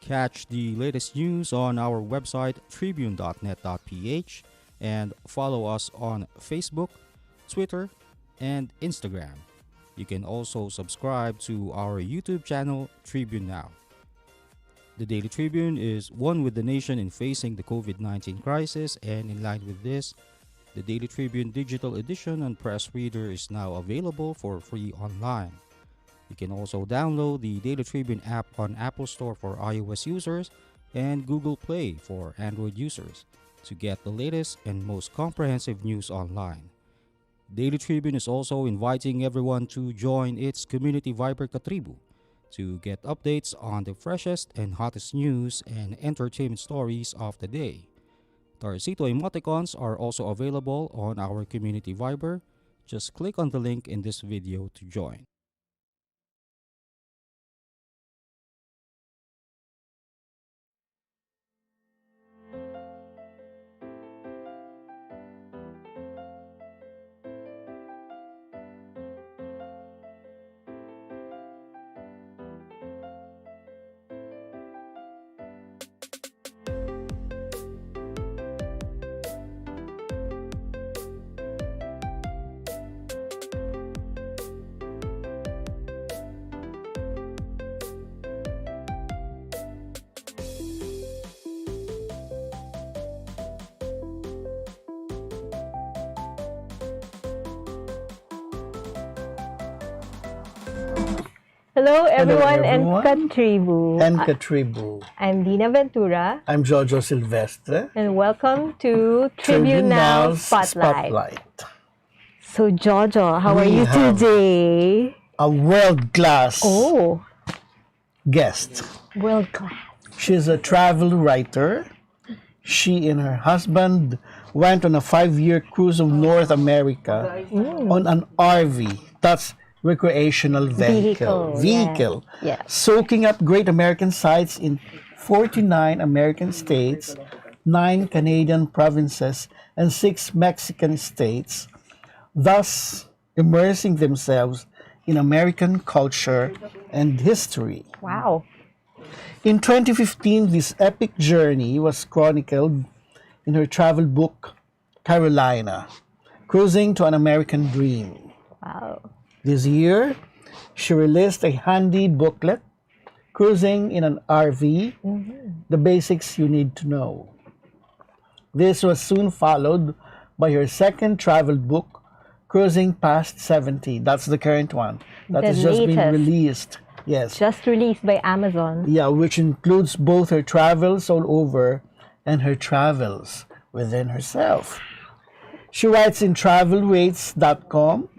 Catch the latest news on our website tribune.net.ph and follow us on Facebook, Twitter, and Instagram. You can also subscribe to our YouTube channel, Tribune Now. The Daily Tribune is one with the nation in facing the COVID 19 crisis, and in line with this, the Daily Tribune digital edition and press reader is now available for free online. You can also download the Daily Tribune app on Apple Store for iOS users and Google Play for Android users to get the latest and most comprehensive news online. Daily Tribune is also inviting everyone to join its community Viber Katribu to get updates on the freshest and hottest news and entertainment stories of the day. Tarcito emoticons are also available on our community Viber. Just click on the link in this video to join. Hello everyone, everyone. and Katribu. And Katribu. I'm Dina Ventura, I'm Jojo Silvestre. and welcome to Tribune Now Now's Spotlight. So Jojo, how are We you have- today? A world-class Oh, guest. world class. She's a travel writer. She and her husband went on a 5-year cruise of North America on an RV. That's recreational vehicle. Vehicle, yeah. Soaking up great American sights in 49 American states, 9 Canadian provinces, and 6 Mexican states, thus immersing themselves in American culture and history. Wow. In 2015, this epic journey was chronicled in her travel book, Carolina, Cruising to an American Dream. Wow. This year, she released a handy booklet, Cruising in an RV, The Basics You Need to Know. This was soon followed by her second travel book, Cruising Past 70. That's the current one. That The has just been latest. released. Yes. Just released by Amazon. Yeah, which includes both her travels all over and her travels within herself. She writes in travelawaits.com,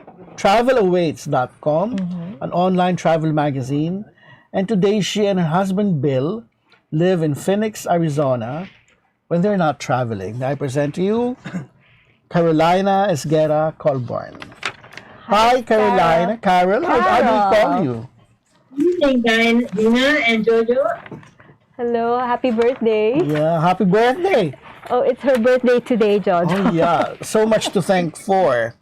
an online travel magazine, and today she and her husband Bill live in Phoenix, Arizona when they're not traveling. I present to you Carolina Esguerra Colborn. Hi, Carolina. Carol, how do we call you? Evening, Dina and Jojo. Hello, happy birthday. Yeah, happy birthday. Oh, it's her birthday today, Jojo. Oh yeah, so much to thank for.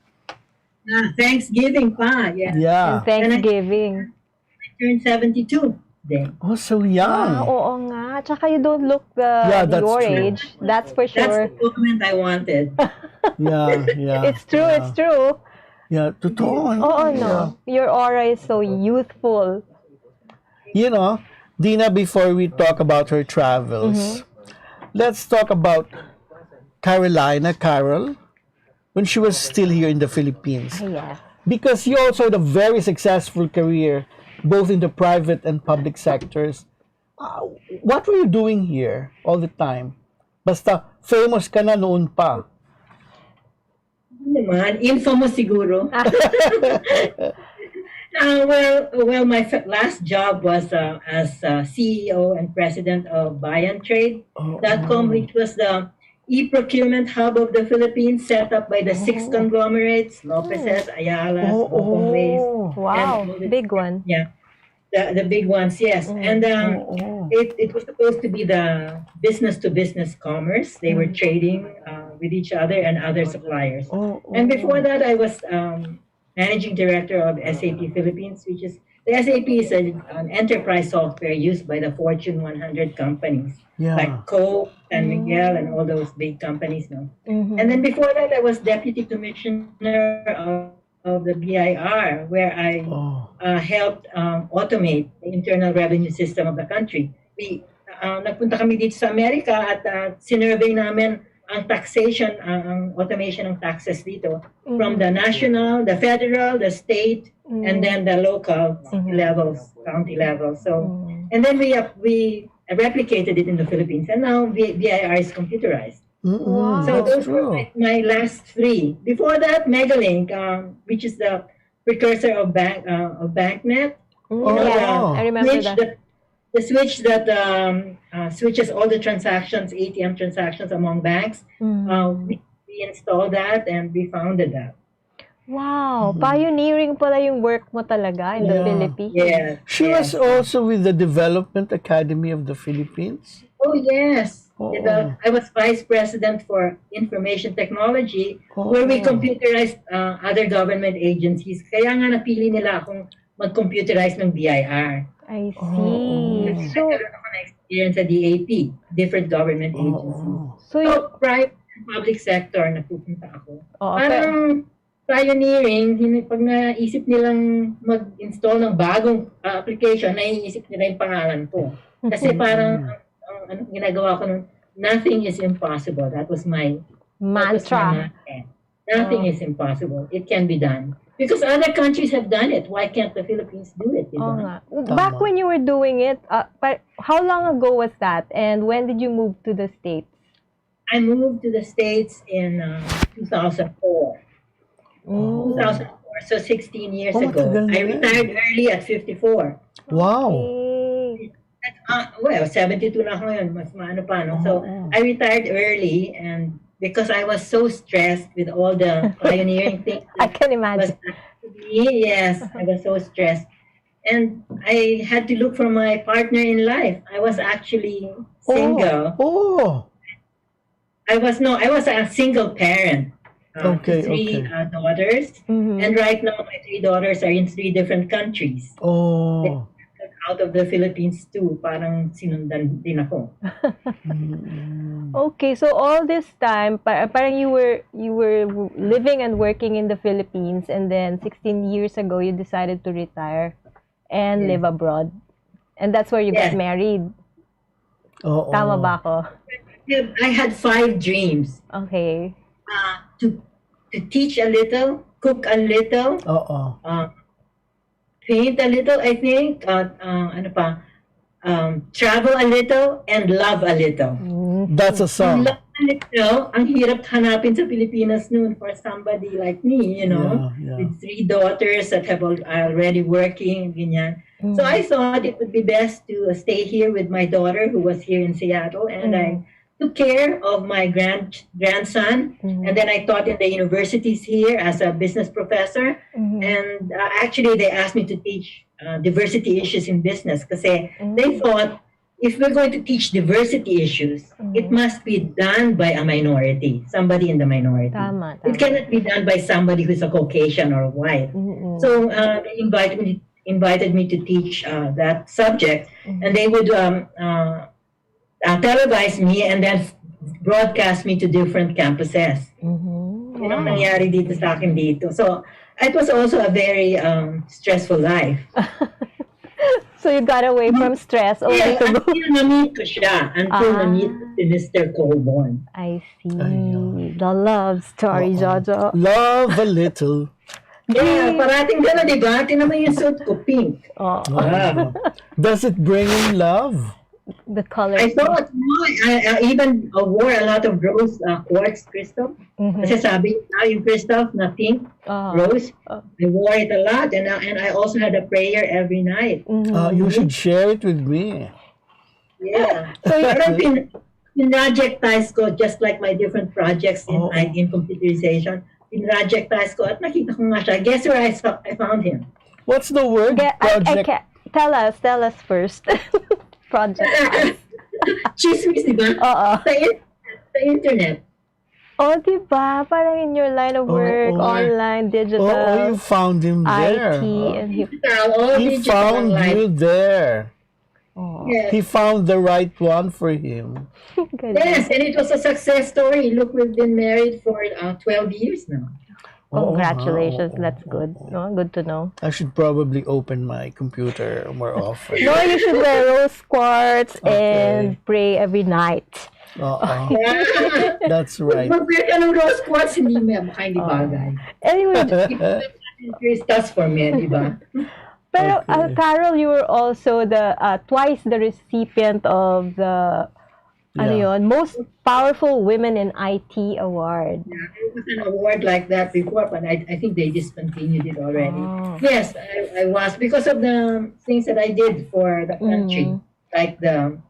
Thanksgiving pa, yeah. Yeah. And Thanksgiving. I turned 72 then. Oh, so Ah, young. oo nga. Tsaka you don't look Yeah, that's your true. age. That's for That's sure. the moment I wanted. Yeah, yeah. It's true, yeah. it's true. Yeah, totoo. Oo, Yeah. no. Your aura is so youthful. You know, Dina, before we talk about her travels, let's talk about Carolina, Carol, when she was still here in the Philippines. Yeah. Because you also had a very successful career, both in the private and public sectors. What were you doing here all the time? Basta famous ka na noon pa. Naman, infamous siguro. Well, my last job was as CEO and president of BayanTrade.com, which was the e-procurement hub of the Philippines, set up by the 6 conglomerates, Lopez's, Ayala's, Bocongway's. Wow. And- Big one. Yeah, the big ones, yes. And it was supposed to be the business-to-business commerce. They were trading with each other and other suppliers. And before that, I was managing director of SAP Philippines, which is The SAP is an enterprise software used by the Fortune 100 companies Yeah. like Coke, San Miguel, and all those big companies. No? Mhm. And then before that, I was deputy commissioner of the BIR, where I Oh. helped automate the internal revenue system of the country. Nagpunta kami dito sa Amerika at sinurvey namin ang taxation, ang automation ng taxes dito from the national, the federal, the state, and then the local levels, county levels. So, and then we replicated it in the Philippines, and now BIR is computerized. Mm-mm, So that's those were true. my last three. Before that, Megalink, which is the precursor of BankNet. Oh, Yeah, wow. I remember Switch that. the switch that switches all the transactions, ATM transactions among banks. We installed that and we founded that. Wow, pioneering pala yung work mo talaga in the Yeah. Philippines. Yes. She was also with the Development Academy of the Philippines. Oh, yes. Oh. I was vice president for information technology, where we Oh. computerized other government agencies. Kaya nga napili nila akong mag-computerize ng BIR. I see. So, Nagkaroon ako ng experience sa DAP, different government agencies. so you, So, private and public sector, napupunta ako. Oo, Parang pioneering, pag naisip nilang mag-install ng bagong application, naiisip nila yung pangalan ko. Kasi parang, ang ginagawa ko nun, nothing is impossible. That was my mantra. mantra. Nothing is impossible. It can be done. Because other countries have done it. Why can't the Philippines do it? Oo Diba? nga. Back when you were doing it, how long ago was that? And when did you move to the States? I moved to the States in 2004. 2004, so 16 years ago. matagal na I yan. retired early at 54. Wow. Okay. Well, 72 na ako ngayon, mas maano pa, no? So, I retired early, and because I was so stressed with all the pioneering things I that can was imagine. to me, yes, I was so stressed. And I had to look for my partner in life. I was actually single. Oh. I was a single parent. Okay, To three okay. daughters. Mhm. And right now, my three daughters are in 3 different countries. Oh. Out of the Philippines too, parang sinundan din ako. Okay, so all this time, parang you were living and working in the Philippines, and then 16 years ago you decided to retire and live abroad, and that's where you got Yes. married. Oh. Tama ba ako? I had 5 dreams. Okay. To teach a little, cook a little, Oh. paint a little, I think, travel a little, and love a little. That's a song. Love a little, ang hirap hanapin sa Pilipinas noon for somebody like me, you know, Yeah. with 3 daughters that have already working, ganyan. So I thought it would be best to stay here with my daughter who was here in Seattle, and I took care of my grandson, and then I taught in the universities here as a business professor. And actually, they asked me to teach diversity issues in business because they thought if we're going to teach diversity issues, it must be done by a minority, somebody in the minority. Tama. It cannot be done by somebody who's a Caucasian or white. So they invited me to teach that subject, and they would televise me and then broadcast me to different campuses. Yun ang nangyari dito sa akin dito. So, it was also a very stressful life. So you got away from stress only Yeah, to go. until na-meet ko siya. Until na-meet ko si Mr. Colborn. I see. The love story, Jojo. Love a little. Yeah, parating gano'n, di ba? Tinan mo yung suit ko, pink. Oh, Wow. Does it bring in love? the color. I thought, I even wore a lot of rose quartz crystal. Kasi sabi yung crystal na pink, rose, I wore it a lot. And I also had a prayer every night. You should share it with me. Yeah. So pinrojectize ko, just like my different projects in computerization. Pinrojectize ko at nakita ko nga siya. Guess where I found him? What's the word? Project. Tell us first. Project. Chismis, di ba? Oo. Sa internet. Oh, diba? Parang in your line of work, online, digital, you found him there. IT, and he... All He digital found online. you there. Oh, Yes. He found the right one for him. Yes, and it was a success story. Look, we've been married for 12 years now. Congratulations, that's good. No, good to know. I should probably open my computer more often. No, you should wear rose quartz and pray every night. Yeah. That's right. Mag-wear ka ng rose quartz, hindi bagay. Anyway, That's for men, di ba? pero Carol, you were also the twice the recipient of the most powerful women in IT award. Yeah, there was an award like that before, but I think they discontinued it already. Yes, I was, because of the things that I did for the country, like the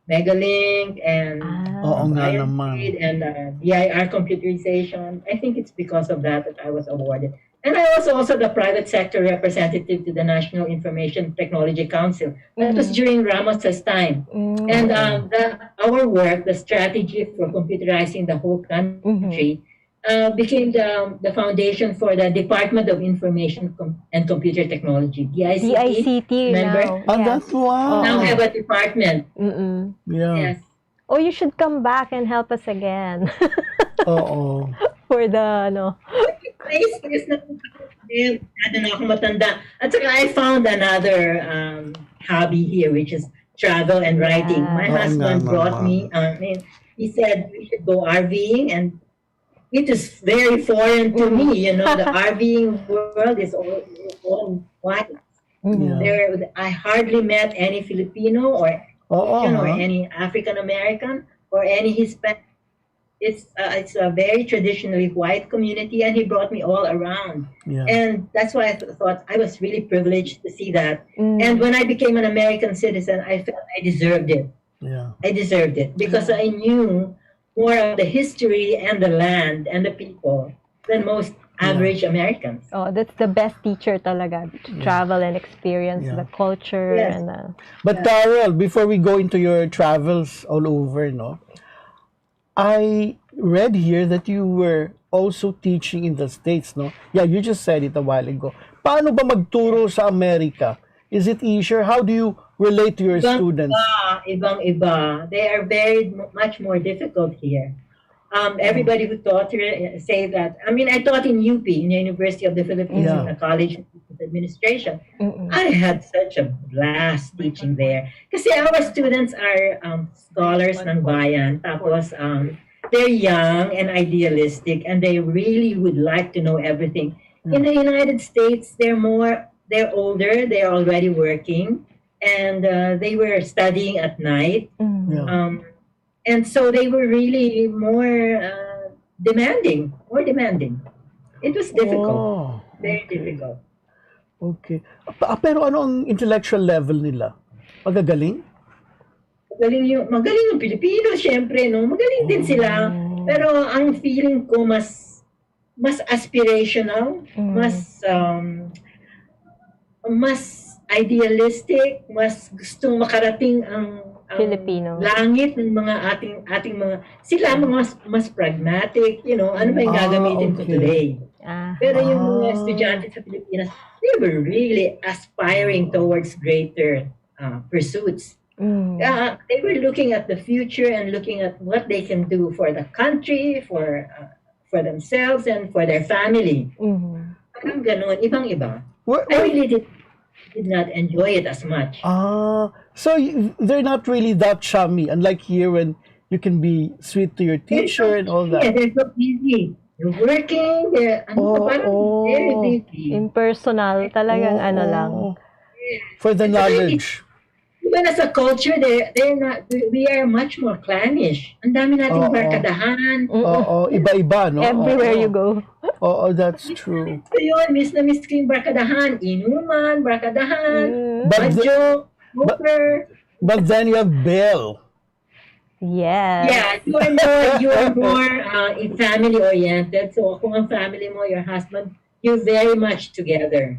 Megalink and and BIR computerization. I think it's because of that I was awarded. And I was also the private sector representative to the National Information Technology Council. That was during Ramos's time. And our work, the strategy for computerizing the whole country, became the foundation for the Department of Information and Computer Technology, DICT. Remember? Now. That's why. Now have a department. Yeah. Yes. Oh, you should come back and help us again. For the Place na ako matanda. At saka I found another hobby here, which is travel and writing. My husband brought me, he said we should go RVing, and it is very foreign to me. You know, the RVing world is all white. I hardly met any Filipino or Asian or any African American or any Hispanic. It's a very traditionally white community, and he brought me all around. And that's why I thought I was really privileged to see that. And when I became an American citizen, I felt I deserved it. I deserved it because I knew more of the history and the land and the people than most average Americans. Oh, that's the best teacher talaga, to travel and experience the culture. And But Carol, before we go into your travels all over, I read here that you were also teaching in the States, no? Yeah, you just said it a while ago. Paano ba magturo sa Amerika? Is it easier? How do you relate to your students? Ibang-iba. They are very much more difficult here. Everybody who taught here say that. I mean, I taught in UP, in the University of the Philippines, in the College of Administration. I had such a blast teaching there. Kasi our students are scholars ng bayan. Tapos, they're young and idealistic, and they really would like to know everything. In the United States, they're older, they're already working, and they were studying at night. And so they were really more demanding. It was difficult. Very difficult. Okay. Pero ano ang intellectual level nila? Magagaling? Magaling yung Pilipino, syempre, no? Magaling din sila. Pero ang feeling ko mas aspirational, mas idealistic, mas gustong makarating ang Filipino langit ng mga ating mga sila mas pragmatic, ano ba yung gagamitin ko today. Pero yung mga estudyante sa Pilipinas, they were really aspiring towards greater pursuits. They were looking at the future and looking at what they can do for the country, for themselves, and for their family. Parang ganun, ibang-iba. I really did not enjoy it as much. So they're not really that chummy, unlike here when you can be sweet to your teacher and all that. Yeah, they're so busy. They're working, very busy. Impersonal, talagang lang. For the knowledge. Even as a culture, they're not. We are much more clannish. Ang dami nating barkadahan. Iba-iba, no? Everywhere you go. That's true. So yun, miss na miss ko yung barkadahan. Inuman, barkadahan, badyo, smoker. But then you have Bill. Yes. Yeah, you are more family-oriented. So kung ang family mo, your husband, you're very much together.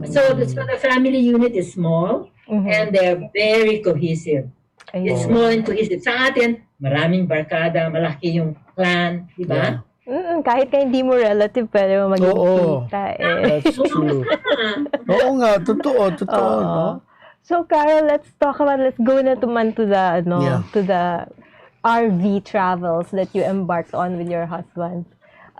So the family unit is small. And they're very cohesive. It's small and cohesive. Sa atin, maraming barkada, malaki yung clan, di ba? Kahit ka hindi mo relative, pwede mo maging Oo. tita eh. That's true. Oo nga, totoo, no? So, Carol, let's go na to the, Yeah. to the RV travels that you embarked on with your husband.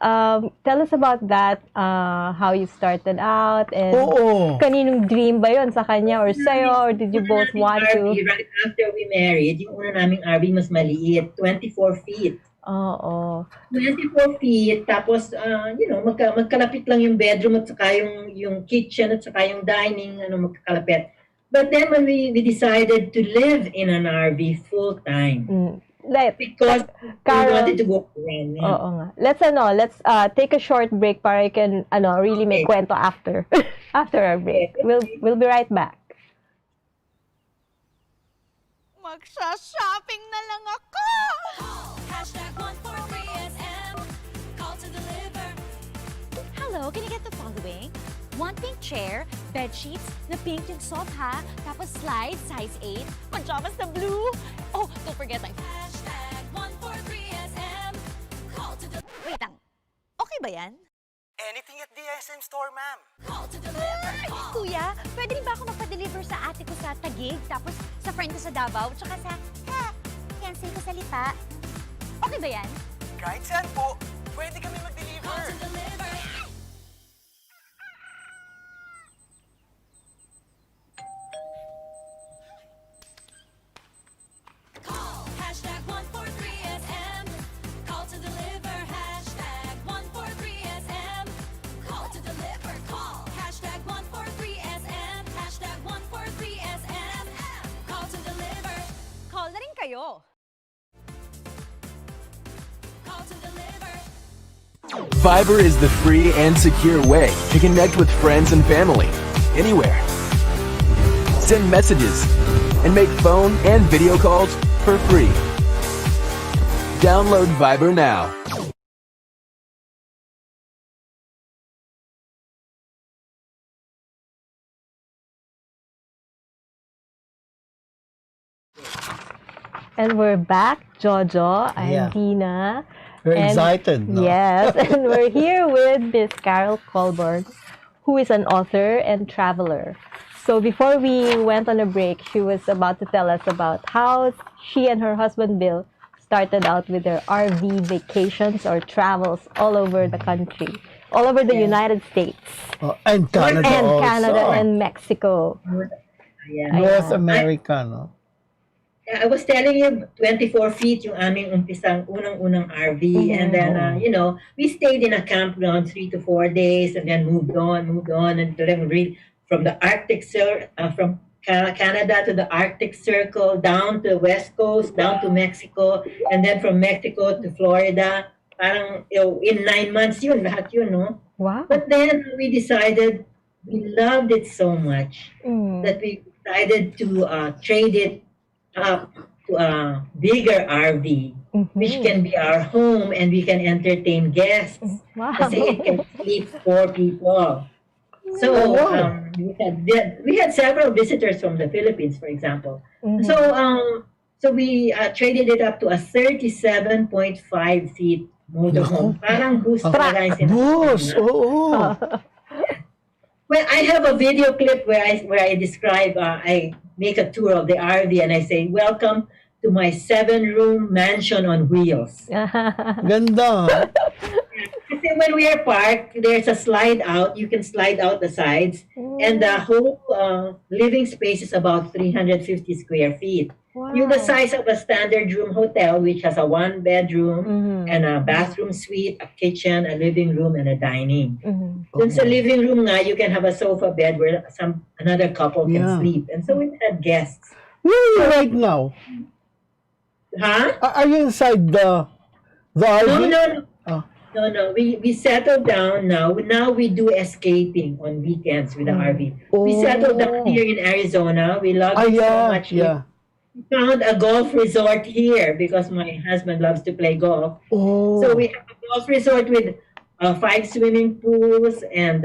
Tell us about that, how you started out, and Oo. kaninong dream ba yon, sa kanya or sa'yo, or did you both want to? Right after we married, yung una naming RV mas maliit, 24 feet. Oo. 24 feet, tapos, magkalapit lang yung bedroom at saka yung kitchen at saka yung dining, magkakalapit. But then when we decided to live in an RV full time, because we wanted to go around. Yeah. Oo nga. Let's take a short break para you can really make kwento after our break. We'll be right back. Magsha-shopping na lang ako! #143SM. Call to deliver. Hello, can I get the following? One pink chair, bed sheets, na pink yung soft ha, tapos slide, size 8, pajamas na blue. Oh, don't forget my #143SM. Call to deliver. Wait lang, okay ba yan? Anything at the SM store, ma'am. Call to deliver. Kuya, pwede rin ba ako magpa-deliver sa ate ko sa Taguig, tapos sa friend ko sa Davao, tsaka sa, cancel ko sa Lipa? Okay ba yan? Kahit saan po, pwede kami mag-deliver. Call to deliver. Call #143SM. Call to deliver. #143SM. Call to deliver. Call #143SM. #143SM. Call to deliver. Call na rin kayo. Call to deliver. Viber is the free and secure way to connect with friends and family anywhere. Send messages and make phone and video calls for free. Download Viber now. And we're back, Jojo and Yeah. Dina. We're And- excited, no? Yes, and we're here with Miss Carol Colborn, who is an author and traveler. So before we went on a break, she was about to tell us about how she and her husband Bill started out with their RV vacations or travels all over the country, all over the United States Oh, and Canada and also. Canada and Mexico. Yeah. North America, no? I was telling you, 24 feet yung aming unang-unang RV. And then, we stayed in a campground 3 to 4 days and then moved on and then from the Arctic from Canada to the Arctic Circle, down to the West Coast, down to Mexico, and then from Mexico to Florida. Parang in 9 months yun, lahat yun, no? Wow. But then we decided we loved it so much that we decided to trade it up to a bigger RV, which can be our home and we can entertain guests. Wow. Kasi it can sleep 4 people. So we had several visitors from the Philippines, for example. So we traded it up to a 37.5 feet motorhome. Parang boost talaga yung sinasabi Bus! na. Oo. Well, I have a video clip where I describe, I make a tour of the RV and I say, welcome to my 7-room mansion on wheels. Ganda. Kasi when we are parked, there's a slide out. You can slide out the sides. And the whole living space is about 350 square feet. Wow. Yung the size of a standard room hotel, which has a 1-bedroom and a bathroom suite, a kitchen, a living room, and a dining. Dun sa living room nga, you can have a sofa bed where another couple can Yeah. sleep. And so we had guests. Where are you right now? Huh? Are you inside the RV? No. Oh. No. We settled down now. Now we do escaping on weekends with the RV. We settled down here in Arizona. We love it so much. Yeah. We found a golf resort here because my husband loves to play golf. Oh. So we have a golf resort with 5 swimming pools and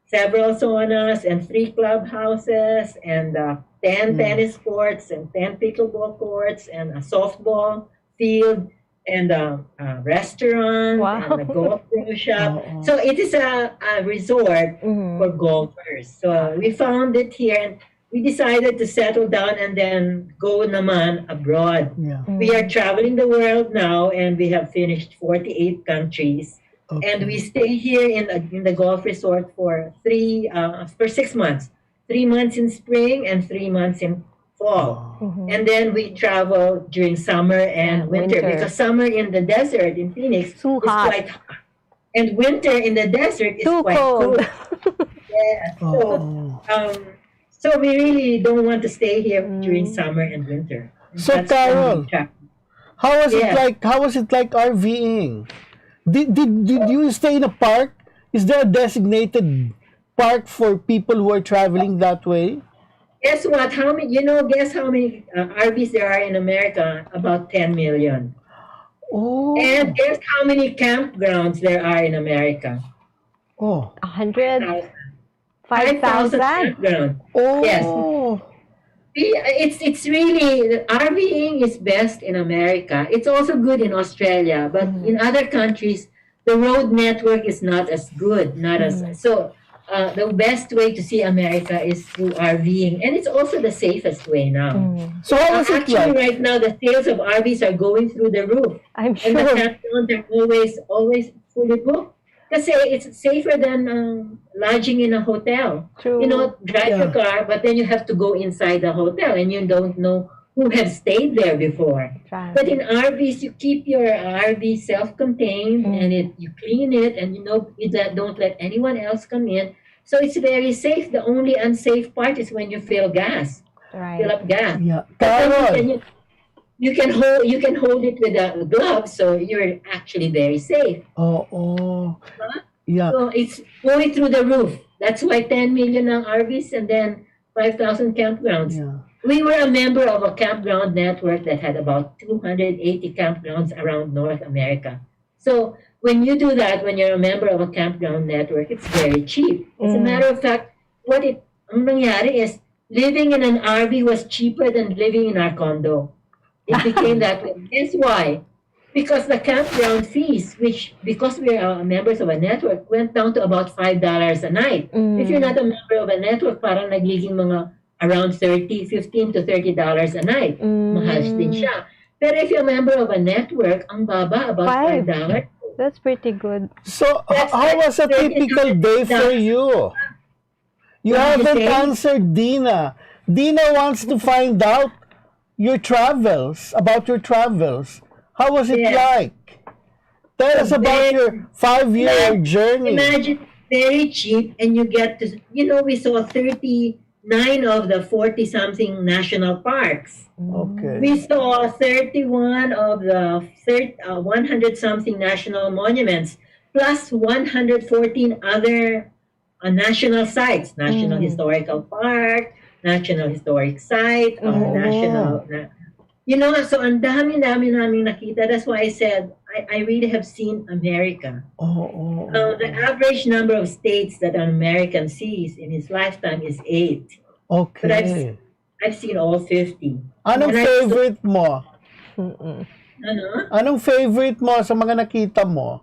several saunas and 3 clubhouses and 10 tennis courts and 10 pickleball courts and a softball field and a restaurant Wow. and a golf pro shop. Oo. So it is a resort for golfers. So we found it here and we decided to settle down and then go naman abroad. Yeah. We are traveling the world now and we have finished 48 countries. And we Okay. stay here in the golf resort for 6 months. 3 months in spring and 3 months in fall. And then we travel during summer and Yeah, winter, winter. because summer in the desert in Phoenix Too is hot. quite hot. And winter in the desert is Too quite cold. Yeah. Oo. So we really don't want to stay here during summer and winter. And So, that's when Carol, we travel. how was it Yeah. like? How was it like RVing? Did you stay in a park? Is there a designated park for people who are traveling that way? Guess what? Guess how many RVs there are in America? About 10 million. Oh. And guess how many campgrounds there are in America? Oh. 100, 5,000 5,000. campgrounds. Oh. Yes. It's really, RVing is best in America. It's also good in Australia, but in other countries, the road network is not as good. Not as so. The best way to see America is through RVing, and it's also the safest way now. So how was it Actually, like? right now, the sales of RVs are going through the roof. I'm And the sure. campgrounds are always fully booked. Kasi it's safer than lodging in a hotel. True. Drive your car, but then you have to go inside the hotel and you don't know who have stayed there before. Right. But in RVs, you keep your RV self-contained and you clean it and don't let anyone else come in. So it's very safe. The only unsafe part is when you fill Right. up gas. Yeah. But then Carol. you can hold it with a glove, so you're actually very safe. Oh. Yeah. So it's going through the roof. That's why 10 million ang RVs and then 5,000 campgrounds. Yeah. We were a member of a campground network that had about 280 campgrounds around North America. So when you do that, when you're a member of a campground network, it's very cheap. As a matter of fact, ang nangyari is living in an RV was cheaper than living in our condo. It became that way. Guess why? Because the campground fees, which because we are members of a network, went down to about $5 a night. If you're not a member of a network, parang nagiging mga around $15 to $30 a night. Mahal din siya. Pero if you're a member of a network, ang baba, about $5. That's pretty good. So how was a typical day for you? You What did you haven't say? answered Dina. Dina wants to find out about your travels. How was it Yeah. like? Tell us about your 5-year journey. Imagine very cheap, and you get to, we saw 39 of the 40-something national parks. Okay. We saw 31 of the 100-something national monuments, plus 114 other national sites, National Historical Park, National Historic Site, National... so ang dami-dami naming nakita. That's why I said, I really have seen America. The average number of states that an American sees in his lifetime is 8. But Okay. I've seen all 50. Anong And I- favorite mo? Ano? Anong favorite mo sa mga nakita mo?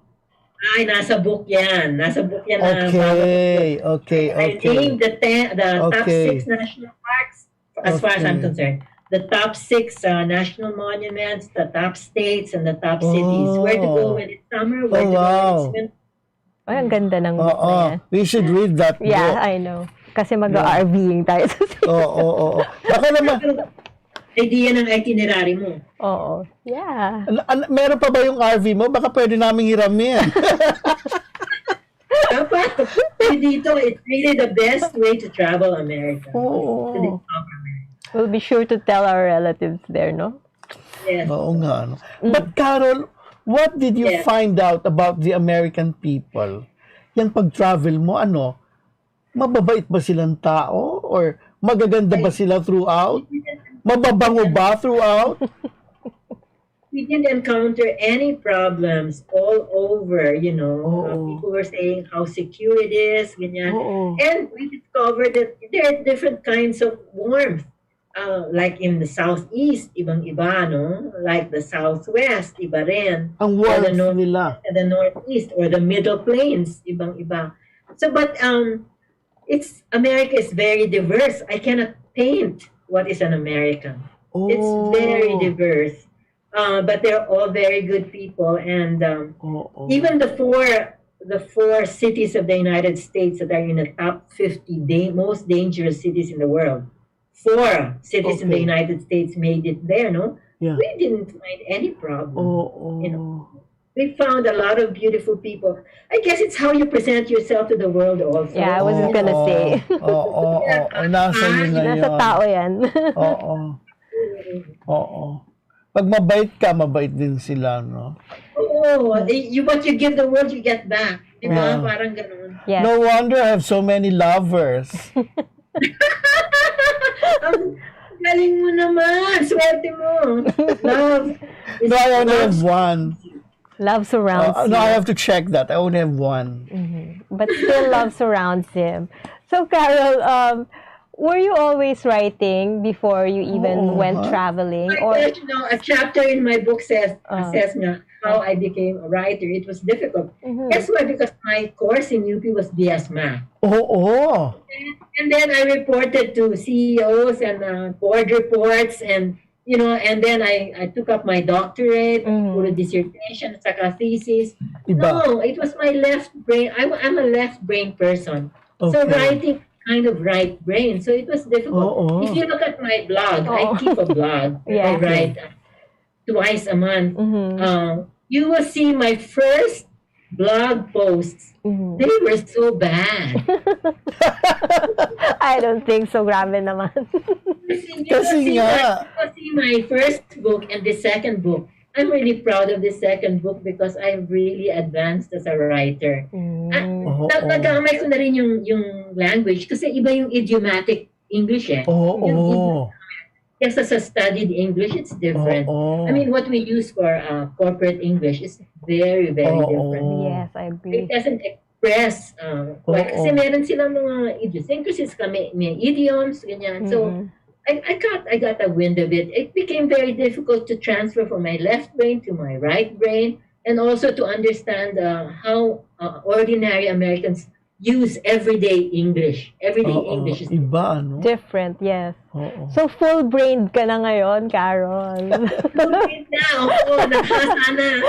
Ay, nasa book yan. Nasa book yan. Okay. I named the top Okay. 6 national parks as far as I'm concerned. The top 6 national monuments, the top states, and the top cities. Where to go when it's summer, where to go when it's winter. Ay, ang ganda ng book na yan. We should read that book. Yeah, I know. Kasi mag-RVing tayo sa Oo. Baka naman, Idea ng itinerary mo. Oo. Yeah. meron pa ba yung RV mo? Baka pwede naming hiramin. Dapat, dito, it's really the best way to travel America. To Oo. discover America. We'll be sure to tell our relatives there, no? Yes. Oo nga. No? But Carol, what did you Yeah. find out about the American people? Yan pag-travel mo, mababait ba silang tao? Or magaganda ba sila throughout? Mababango ba throughout? We didn't encounter any problems all over, people were saying how secure it is, ganyan. Oo. And we discovered that there are different kinds of warmth. like in the southeast, ibang-iba, no? Like the southwest, iba rin. Ang Or the warmth nila. the northeast, or the middle plains, ibang-iba. So, but it's America is very diverse. I cannot paint what is an American. It's very diverse. But they're all very good people, and even the four cities of the United States that are in the top 50 most dangerous cities in the world. 4 cities in the United States made it there, no? Yeah. We didn't find any problem. You know, we found a lot of beautiful people. I guess it's how you present yourself to the world also. Yeah, I was gonna say. Nasa yun na Nasa yun. tao yan. Oo. Pag mabait din sila, no? What you give the world, you get back. Di ba? Yeah. Parang ganun. Yes. No wonder I have so many lovers. Ang galing mo naman. Swerte mo. Love. No, I only have one. Love surrounds No, I you. have to check that. I only have one. But still love surrounds him. So, Carol, were you always writing before you even went traveling? Like Or that, a chapter in my book says nga how I became a writer. It was difficult. Guess why? Because my course in UP was BS Math. And then I reported to CEOs and board reports, and and then I took up my doctorate, puro dissertation, saka thesis. Iba. No, it was my left brain. I'm a left brain person. So writing kind of right brain. So it was difficult. If you look at my blog, I keep a blog. Yeah. I write twice a month. You will see my first blog posts. They were so bad. I don't think so. Grabe naman. Kasi nga. You see my first book and the second book. I'm really proud of the second book because I've really advanced as a writer. Nagamay ko na rin yung language kasi iba yung idiomatic English eh. Yes, as a studied English, it's different. I mean, what we use for corporate English is very, very different. Yes, I agree. It doesn't express. Kasi meron silang mga idiosyncrasies, may idioms, ganyan. So, I got a wind of it. It became very difficult to transfer from my left brain to my right brain, and also to understand how ordinary Americans use everyday English. Everyday English is Iba, no? Different, yes. So, full-brained ka na ngayon, Carol. Nakasana.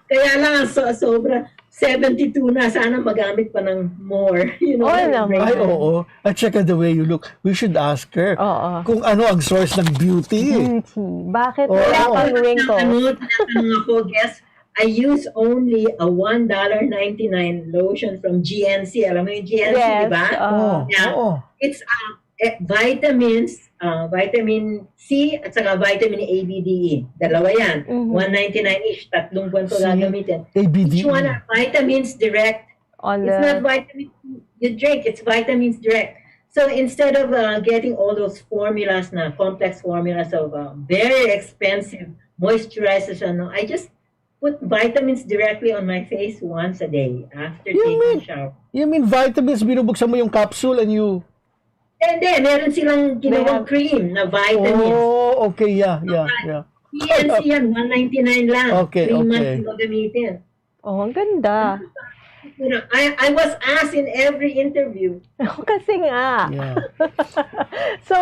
Kaya lang, sobra. 72 na, sana magamit pa ng more. naman. Ay, oo. At saka the way you look, we should ask her kung ano ang source ng beauty. Bakit wala pang wrinkles? Tinatanong ako, guess, I use only a $1.99 lotion from GNC. Alam mo yung GNC, Yes, di ba? It's vitamins, vitamin C at saka vitamin A, B, D, E. Dalawa yan. $1.99 each. 3 buwan to gagamitin. ABD. Each one are vitamins direct. It's not vitamins you drink. It's vitamins direct. So instead of getting all those formulas na complex formulas of very expensive moisturizers, I just put vitamins directly on my face once a day after taking a shower. You mean vitamins, binubuksan mo yung capsule and you... Hindi, meron silang ginawang cream na vitamins. Okay, yeah. PNC yan, $1.99 lang. Okay, 3 months mo gamitin. Ang ganda. I was asked in every interview. Kasi nga. Yeah. So,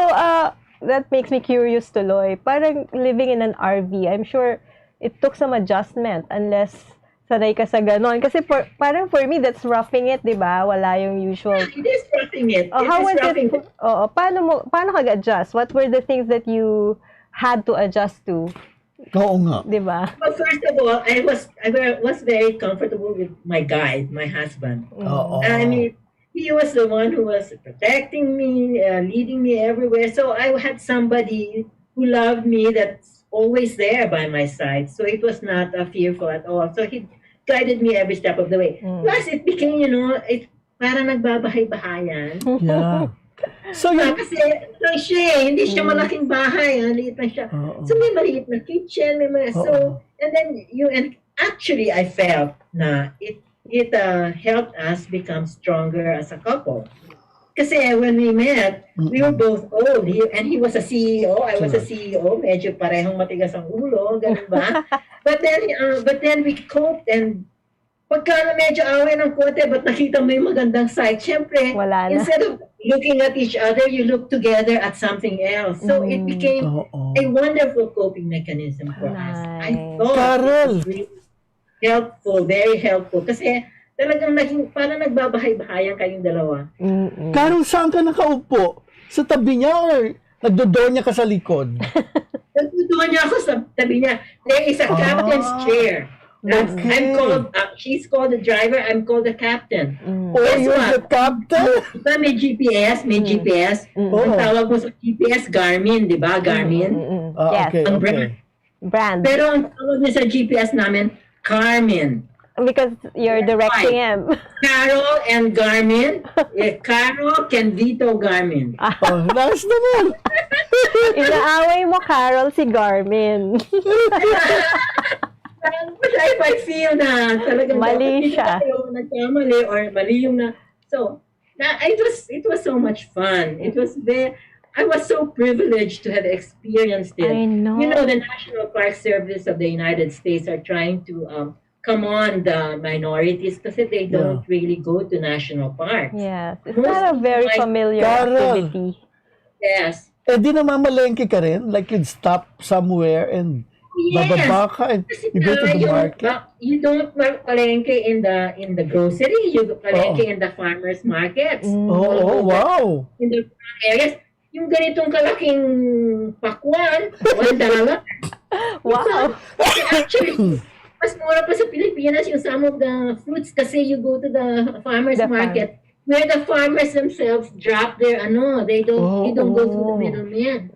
that makes me curious tuloy. Parang living in an RV, I'm sure it took some adjustment unless sanay ka sa ganon. Kasi parang for me, that's roughing it, di ba? Wala yung usual. Yeah, it is roughing it. How was it? Paano ka-adjust? What were the things that you had to adjust to? Oo nga. Di ba? Well, first of all, I was very comfortable with my guide, my husband. I mean, he was the one who was protecting me, leading me everywhere. So I had somebody who loved me that's always there by my side. So it was not fearful at all. So he guided me every step of the way. Plus, it became, it parang nagbabahay-bahayan. Yeah. So kasi lang siya hindi siya malaking bahay, liit lang siya. So may maliit na kitchen, so, and then and actually I felt na it helped us become stronger as a couple. kasi when we met, we were both old. He was a CEO, I was a Correct. CEO. Medyo parehong matigas ang ulo, ganun ba? But then we coped, and pagka na medyo away ng konti, but nakita mo yung magandang side, syempre, Wala na. instead of looking at each other, you look together at something else. So it became Oo. a wonderful coping mechanism for us. I Nice. thought Carol! it was really helpful, very helpful. Kasi talagang parang nagbabahay-bahayan kayong dalawa. Carol, saan ka nakaupo? Sa tabi niya or nagdodonya ka sa likod? Nagtutuwa niya ako sa tabi niya. There is a captain's chair. Okay. I'm called, she's called the driver, I'm called the captain. Oh, Guess you're what? the captain? Diba may GPS, Ang Oh. tawag mo sa GPS, Garmin, di ba? Garmin. Yes. Okay, Ang okay. Brand. Pero ang tawag niya sa GPS namin, Carmen. Because you're directing him. Carol and Garmin. Carol can veto Garmin. Oh, nice naman. Inaaway mo, Carol, si Garmin. But if I feel na talagang Mali dapat siya. tayo nagkamali or mali yung na. So, it was so much fun. I was so privileged to have experienced it. I know. You know, the National Park Service of the United States are trying to come on the minorities because they don't really go to national parks. Yes. It's Most not a very like familiar Carol. activity. Yes. Eh di namamalengke ka rin? Like you'd stop somewhere and bababa ka and Kasi you go to the market? you don't palengke in the grocery, you palengke in the farmers markets. Oh, wow. In the rural areas, yung ganitong kalaking pakwan, $1. Wow. Actually, mas mura pa sa Pilipinas yung some of the fruits kasi you go to the farmers The market where the farmers themselves drop their they don't go through the middleman.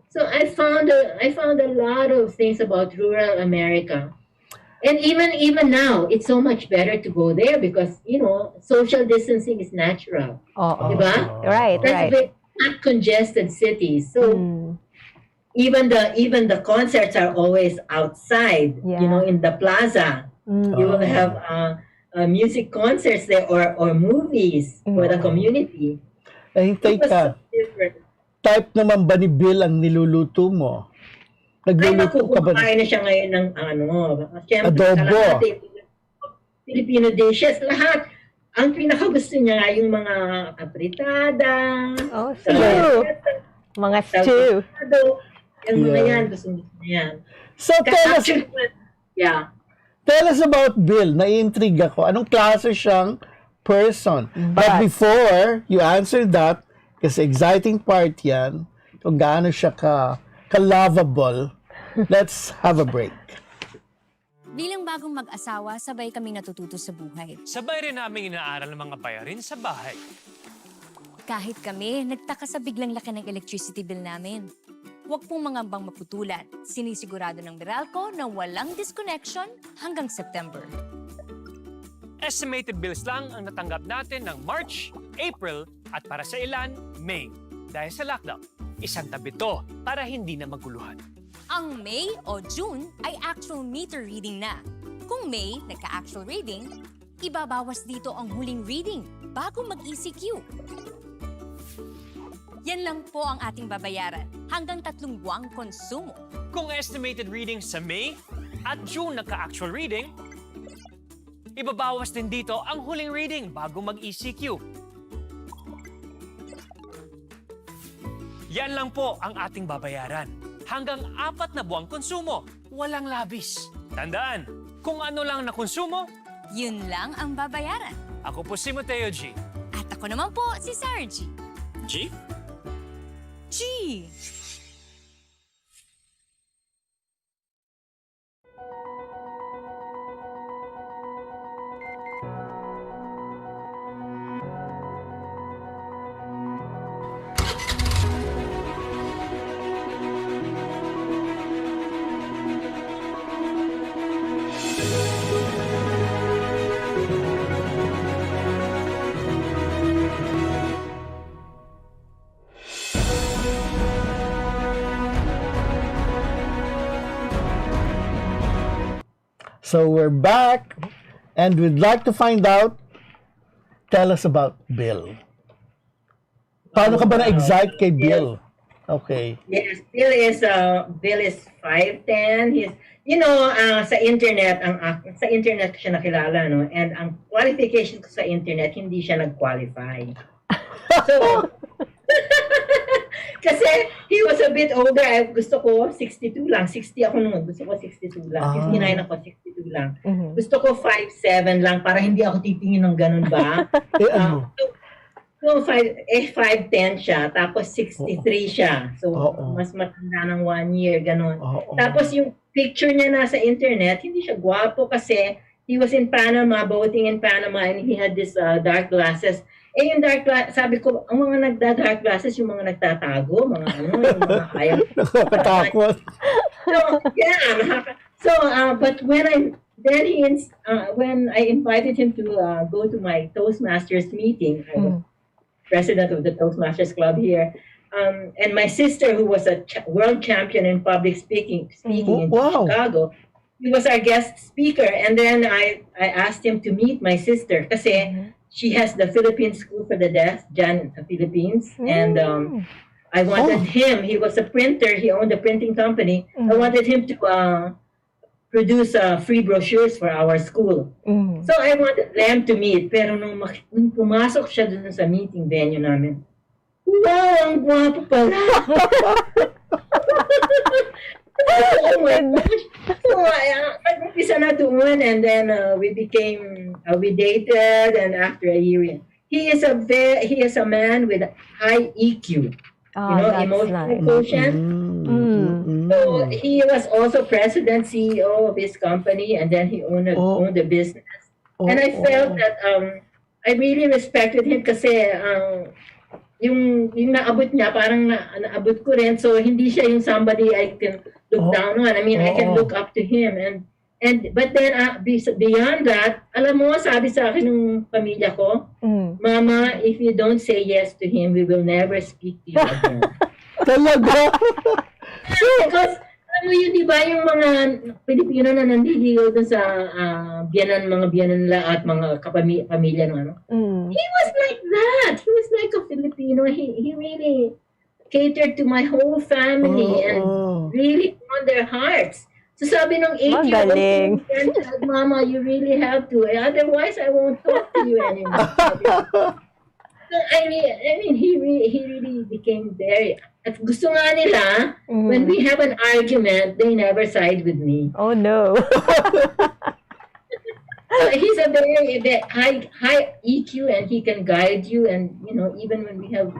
So I found a lot of things about rural America. And even now, it's so much better to go there because, social distancing is natural. Oo. Diba? Right, That's right. very not congested cities. So even the concerts are always outside, Yeah. in the plaza. You will have music concerts there or movies for the community. Eh, hintay It was ka. so different. Type naman ba ni Bill ang niluluto mo? Ay, Nagluluto naku, ka ba? kumakain na siya ngayon ng siyempre, Adobo. kalahati, Filipino dishes, lahat. Ang pinakagusto niya, yung mga apritada, Oh, stew. Mga stew. yung mga Yeah. yan, gusto niya yan. So tell us, Actually, yeah. tell us about Bill. Naiintrigue ako. Anong klase siyang person? But before you answer that, kasi exciting part yan, kung gaano siya ka-lovable, let's have a break. Bilang bagong mag-asawa, sabay kami natututo sa buhay. Sabay rin namin inaaral ng mga bayarin sa bahay. Kahit kami, nagtaka sa biglang laki ng electricity bill namin. Huwag pong mangambang maputulan. Sinisigurado ng Meralco na walang disconnection hanggang September. Estimated bills lang ang natanggap natin ng March, April, at para sa ilan, May. Dahil sa lockdown, isang tabi to para hindi na maguluhan. Ang May o June ay actual meter reading na. Kung May nagka-actual reading, ibabawas dito ang huling reading bago mag-ECQ. Yan lang po ang ating babayaran hanggang 3 buwang konsumo. Kung estimated reading sa May at June nagka-actual reading, ibabawas din dito ang huling reading bago mag-ECQ. Yan lang po ang ating babayaran. Hanggang 4 na buwang konsumo, walang labis. Tandaan, kung ano lang na konsumo, Yun lang ang babayaran. ako po si Mateo G. At ako naman po si Sarah G. G? G! So we're back, and we'd like to find out, tell us about Bill. Paano ka ba na-excite kay Bill? Okay. Yes, Bill is 5'10". He's sa internet sa internet ko siya nakilala, no? And ang qualification ko sa internet, hindi siya nag-qualify. So kasi he was a bit older. Gusto ko 62 lang. 60 ako noon. Gusto ko 62 lang. 59 ako, 62 lang. Gusto ko 5'7" lang para hindi ako titingin ng ganun ba. So 5'10" siya, tapos 63 siya. So, mas matanda ng 1 year, ganun. Tapos yung picture niya nasa internet, hindi siya gwapo kasi he was in Panama, boating in Panama, and he had this dark glasses. Yung dark glasses, sabi ko, ang mga nagda-dark glasses, yung mga nagtatago, yung mga kaya. Nakatakot. So, yeah. So, but when I invited him to go to my Toastmasters meeting, I was president of the Toastmasters Club here, and my sister, who was a world champion in public speaking in Chicago, he was our guest speaker. And then I asked him to meet my sister kasi she has the Philippine School for the Deaf, Jan Philippines, and I wanted him. He was a printer. He owned a printing company. I wanted him to produce free brochures for our school. So I wanted them to meet. Pero nung pumasok siya dun sa meeting venue namin, wow, ang gwapo pala. Oh my gosh. So nag-umpisa na doon, and then we dated, and after a year, he is a man with high EQ. Emotional quotient. So he was also president, CEO of his company, and then he owned the business. And I felt that I really respected him kasi yung naabot niya, parang naabot ko rin. So hindi siya yung somebody I can look down on. I mean, I can look up to him. But then beyond that, alam mo, sabi sa akin ng pamilya ko, Mama, if you don't say yes to him, we will never speak to you again. Talaga? Because, yun, di ba, yung mga Pilipino na nandiligaw dun sa mga biyanan nila at mga pamilya ng he was like that. He was like a Filipino. He really catered to my whole family and really won their hearts. So sabi nung 8-year-old, Mama, you really have to. Otherwise, I won't talk to you anymore. So, I mean, he really became very. At gusto nga nila, when we have an argument, they never side with me. Oh no. He's a very high EQ, and he can guide you. And even when we have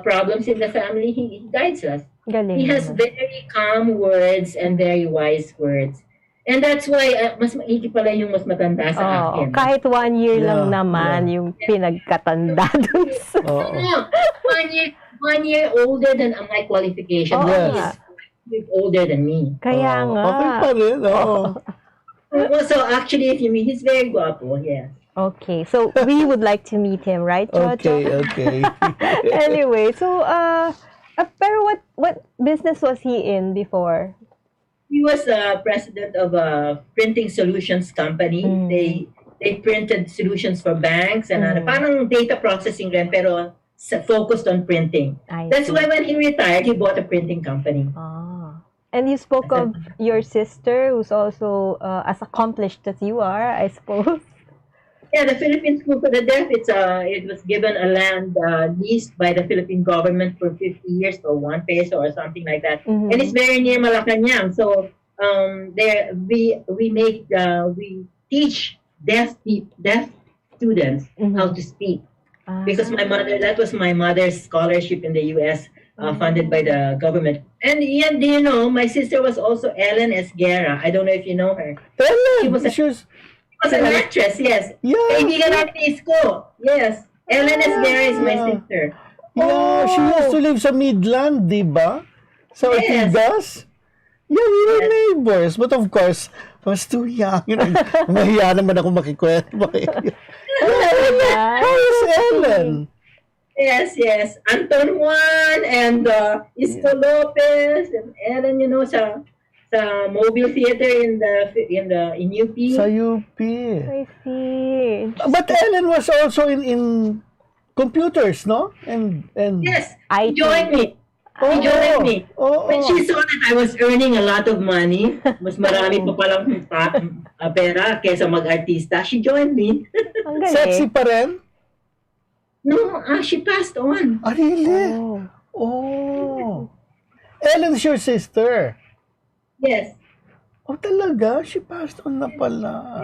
problems in the family, he guides us. Galing he has very calm words and very wise words. And that's why mas maigi pala yung mas matanda sa akin. Kahit 1 year lang naman yung pinagkatanda dun sa... 1 year older than my qualification. He's older than me. Kaya nga. Okay pa rin. So actually, he's very guapo, yeah. Okay, so we would like to meet him, right, Jojo? Okay. Anyway, so pero what business was he in before? He was president of a printing solutions company. They printed solutions for banks and parang data processing rin, pero focused on printing. That's why when he retired, he bought a printing company. And you spoke of your sister, who's also as accomplished as you are, I suppose. Yeah, the Philippine School for the Deaf, it was given a land leased by the Philippine government for 50 years for 1 peso or something like that. And it's very near Malacanang. So there we teach deaf students how to speak. Because that was my mother's scholarship in the U.S. Funded by the government. And yet, my sister was also Ellen Esguerra. I don't know if you know her. Ellen, She was an actress, yes. Yeah. Kaibigan natin ni Isko. Yes. Ellen Esguerra is my sister. Yeah, she used to live sa Midland, di ba? Sa Ortigas? Yeah, we were neighbors. But of course, I was too young. Mahiya naman ako makikwento. How is Ellen? Yes. Anton Juan and Isko Lopez and Ellen, sa Mobile Theater in UP. Sa UP. I see. But Ellen was also in computers, no? And Yes, IT. she joined me. Oh, She joined me. oh, When oh. she saw that I was earning a lot of money, mas marami pa palang pera kesa mag-artista, she joined me. Ang galing. Sexy pa rin? No, she passed on. Ah, really? Oh. Oh. Ellen's your sister. Yes, Oh, talaga? She passed on na pala.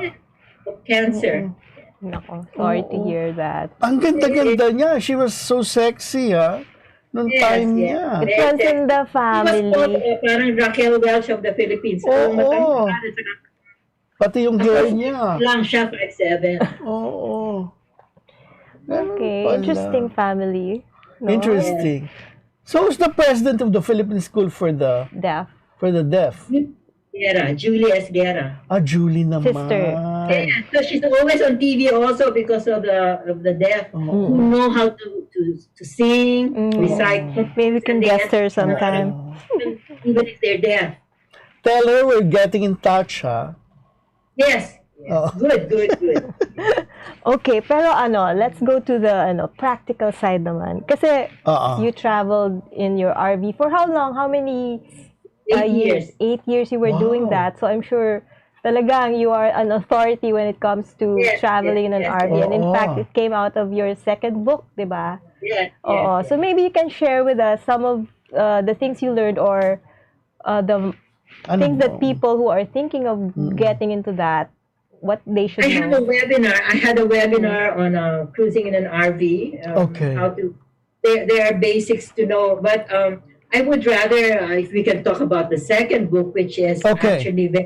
of cancer. Nako, sorry to hear that. Ang ganda-ganda niya. She was so sexy, ha? Noong Yes, time yes. niya. It runs in the She was called family. parang Raquel Welch of the Philippines. Oo. Matanda. Pati yung hair niya. Lang siya, 5'7". Oo. Ganun Okay, pala. interesting family. No? Interesting. So, who's the president of the Philippine School for the Deaf. deaf? Guerra, Julie S. Guerra. Ah, Julie naman. Sister. Yeah, so she's always on TV also because of the deaf Oo. who know how to sing, recite. Maybe we can guest her sometime. Even if they're deaf. Tell her we're getting in touch, ha? Yes. Oo. Good. Okay, pero let's go to the practical side naman. Kasi Oo. you traveled in your RV for how long? How many 8 years. 8 years you were doing Wow. that. So I'm sure talagang you are an authority when it comes to Yes, traveling in an yes. RV. And in Oo. fact, it came out of your second book, di ba? Yes. Oo. So maybe you can share with us some of the things you learned or the Ano things that po? people who are thinking of getting into that, what they should I had a know. webinar. I had a webinar on cruising in an RV. Okay. How to? There are basics to know, but I would rather if we can talk about the second book, which is Okay. actually the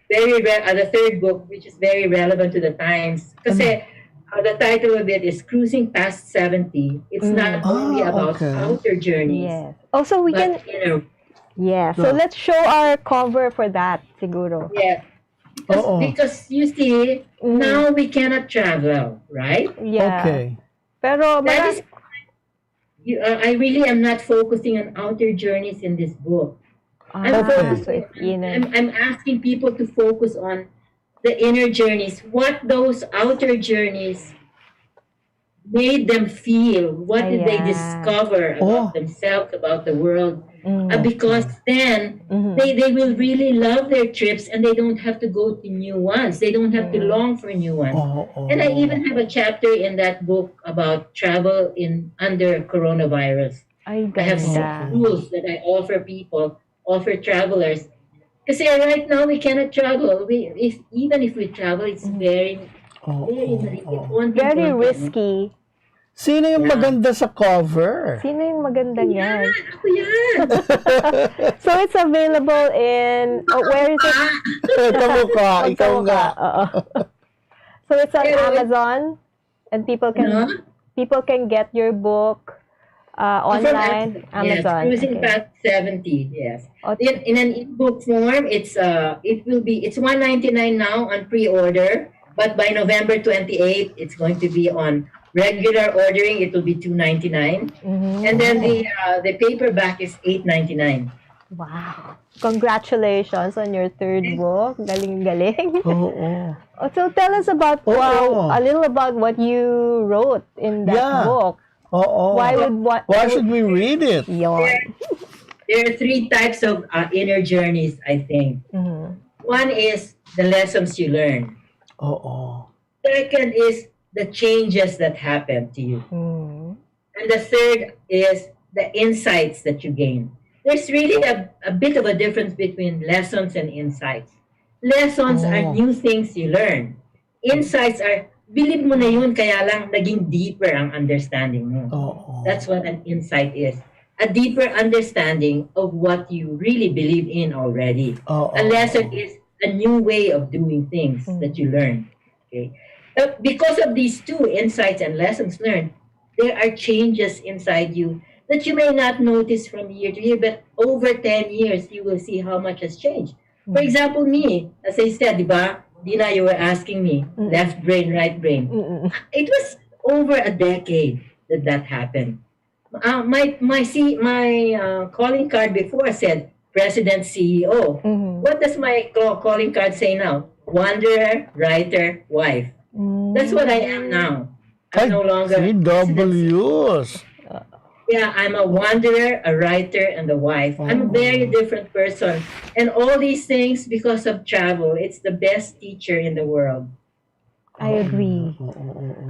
third book, which is very relevant to the times. Kasi the title of it is Cruising Past 70. It's not only about okay. outer journeys, Yes. Also, we can. but inner. Yeah. So No. let's show our cover for that, siguro. Yeah. Oo. Because you see, now we cannot travel, right? Yeah. Okay. Pero That is, I really am not focusing on outer journeys in this book. I'm so focusing. it's inner. I'm asking people to focus on the inner journeys. What those outer journeys made them feel. What did they Ayan. discover about Oh. themselves, about the world? Mm. Because then they will really love their trips and they don't have to go to new ones. They don't have to long for new ones. Oo. And I even have a chapter in that book about travel under coronavirus. Ay, I have ganda. rules that I offer people, offer travelers. Because right now we cannot travel. Even if we travel, it's very Very risky. Sino yung maganda sa cover? Sino yung maganda niyan? Ako yan. So it's available in, where is it? Kamukha, ikaw nga. Oo. So it's on Amazon and people can get your book online. Amazon. Yes, Cruising Okay. Past 70. Yes. Okay. In an ebook form, it's $199 now on pre-order, but by November 28, it's going to be on regular ordering. It will be $299, and then the paperback is $899. Wow. Congratulations on your third book. Galing-galing. Oo. So tell us about, Oo. a little about what you wrote in that Yeah. book. Oo. Why should we read it? Yon. There are 3 types of inner journeys, I think. One is the lessons you learn. Oo. Second is the changes that happen to you. And the third is the insights that you gain. There's really a bit of a difference between lessons and insights. Lessons are new things you learn. Insights are, bilib mo na yun, kaya lang naging deeper ang understanding mo. Oo. That's what an insight is. A deeper understanding of what you really believe in already. Oo. A lesson is a new way of doing things that you learn. Okay. Because of these 2 insights and lessons learned, there are changes inside you that you may not notice from year to year, but over 10 years, you will see how much has changed. For example, me, as I said, di ba, Dina, you were asking me, left brain, right brain. It was over a decade that happened. My calling card before said President CEO. What does my calling card say now? Wanderer, writer, wife. That's what I am now. I'm no longer three W's. Yeah, I'm a wanderer, a writer, and a wife. I'm a very different person. And all these things because of travel. It's the best teacher in the world. I agree.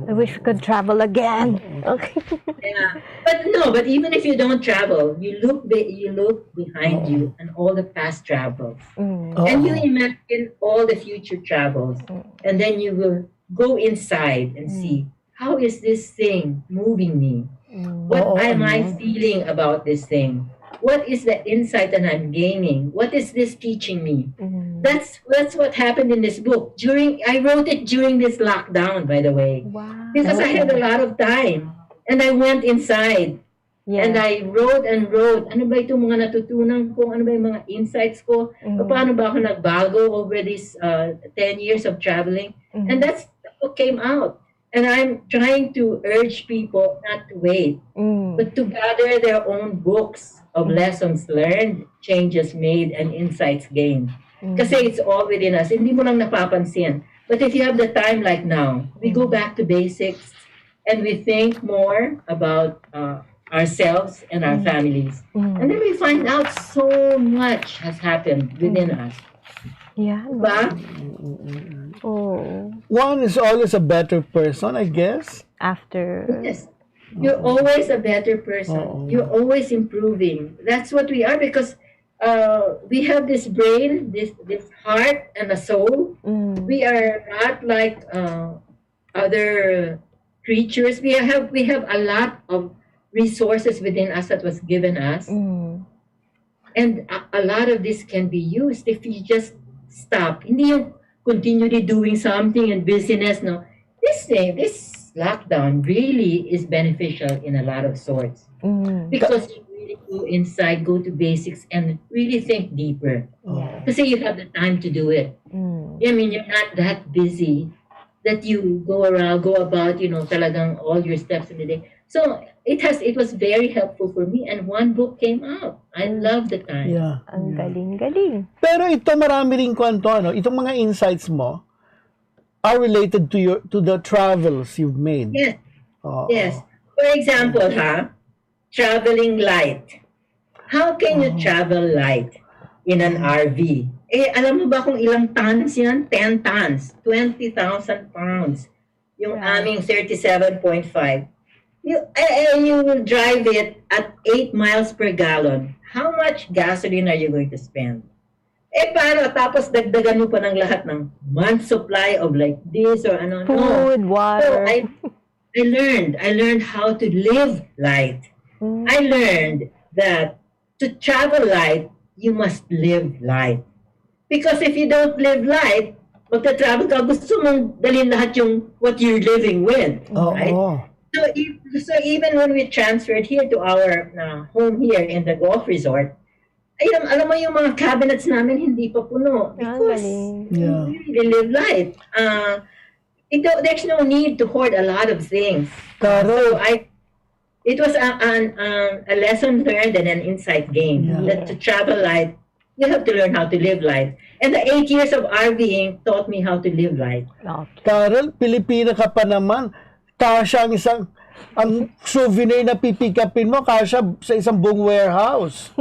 I wish we could travel again. Okay. Yeah. But even if you don't travel, you look behind you and all the past travels. And you imagine all the future travels. And then you will go inside and see, how is this thing moving me? What am I feeling about this thing? What is the insight that I'm gaining? What is this teaching me? That's what happened in this book. I wrote it during this lockdown, by the way. Wow. Because I had a lot of time. And I went inside. Yeah. And I wrote and wrote. Ano ba itong mga natutunan ko? Ano ba yung mga insights ko? Paano ba ako nagbago over these 10 years of traveling? And that's what came out. And I'm trying to urge people not to wait, but to gather their own books of lessons learned, changes made, and insights gained. Kasi it's all within us. Hindi mo lang napapansin. But if you have the time like now, we go back to basics and we think more about ourselves and our families. And then we find out so much has happened within us. Yeah. Diba? Oh. One is always a better person, I guess. After. Yes. You're always a better person. You're always improving. That's what we are because we have this brain, this heart, and a soul. We are not like other creatures. We have a lot of resources within us that was given us. And a lot of this can be used if you just stop. Hindi yung continually doing something and busyness. No, this lockdown really is beneficial in a lot of sorts because you really go inside, go to basics, and really think deeper. Kasi you have the time to do it. I mean, you're not that busy that you go about, talagang all your steps in the day. So it was very helpful for me, and one book came out. I love the time. Yeah. Ang galing-galing. Pero ito marami ring kwento, itong mga insights mo are related to the travels you've made. Yes. Yes. For example, traveling light. How can you travel light in an RV? Alam mo ba kung ilang tons yan? 10 tons. 20,000 pounds. Yung aming 37.5. You will drive it at 8 miles per gallon. How much gasoline are you going to spend? Paano? Tapos dagdagan mo pa ng lahat ng month supply of like this or ano. Food, water. So I learned how to live light. I learned that to travel light, you must live light. Because if you don't live light, magta-travel ka, gusto mong dalhin lahat yung what you're living with. Right? So even when we transferred here to our home here in the golf resort, alam mo yung mga cabinets namin hindi pa puno because we really live light. There's no need to hoard a lot of things. So it was a lesson learned and an insight gained that to travel light, you have to learn how to live light. And the 8 years of RVing taught me how to live light. Carol, Pilipina ka pa naman. Kasha ang souvenir na pipikapin mo, kasha sa isang buong warehouse.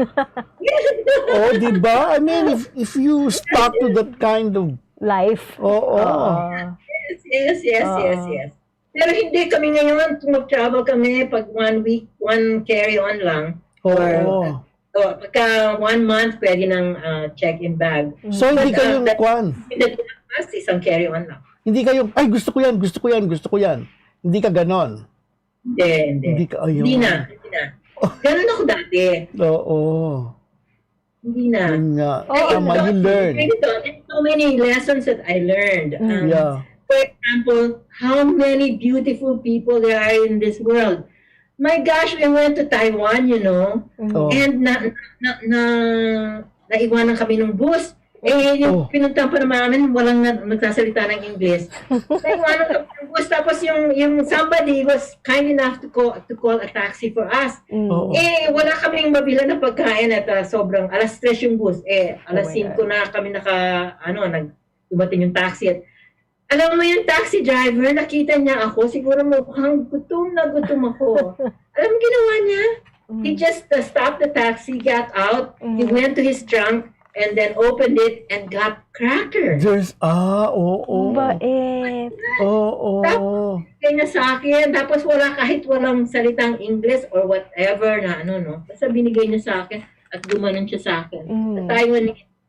Di ba? I mean, if you stuck to that kind of life. Yes. Pero hindi kami ngayon, mag-travel kami pag 1 week, 1 carry-on lang. Pagka 1 month, pwede ng check-in bag. So, hindi kayong isang carry-on lang. Hindi kayong, gusto ko yan. Hindi ka ganon. Hindi. Hindi na. Ganon ako dati. Hindi na. You learn. There's so many lessons that I learned. For example, how many beautiful people there are in this world. My gosh, we went to Taiwan, and naiwanan kami ng bus. Yung pinuntahan pa naman, walang nagsasalita ng English. Naiwanan kami ng bus, tapos yung somebody was kind enough to call a taxi for us. Wala kaming mabila na pagkain at sobrang, alas 3 yung bus. Alas 5 na kami dumating yung taxi at Alam mo yung taxi driver, nakita niya ako, siguro mukhang gutom na gutom ako. Alam mo ginawa niya? He just stopped the taxi, got out, he went to his trunk, and then opened it and got crackers. Oo. Bait. Oo. Bigay niya sa akin, tapos kahit walang salitang English or whatever na no. Basta binigay niya sa akin at gumanon siya sa akin. At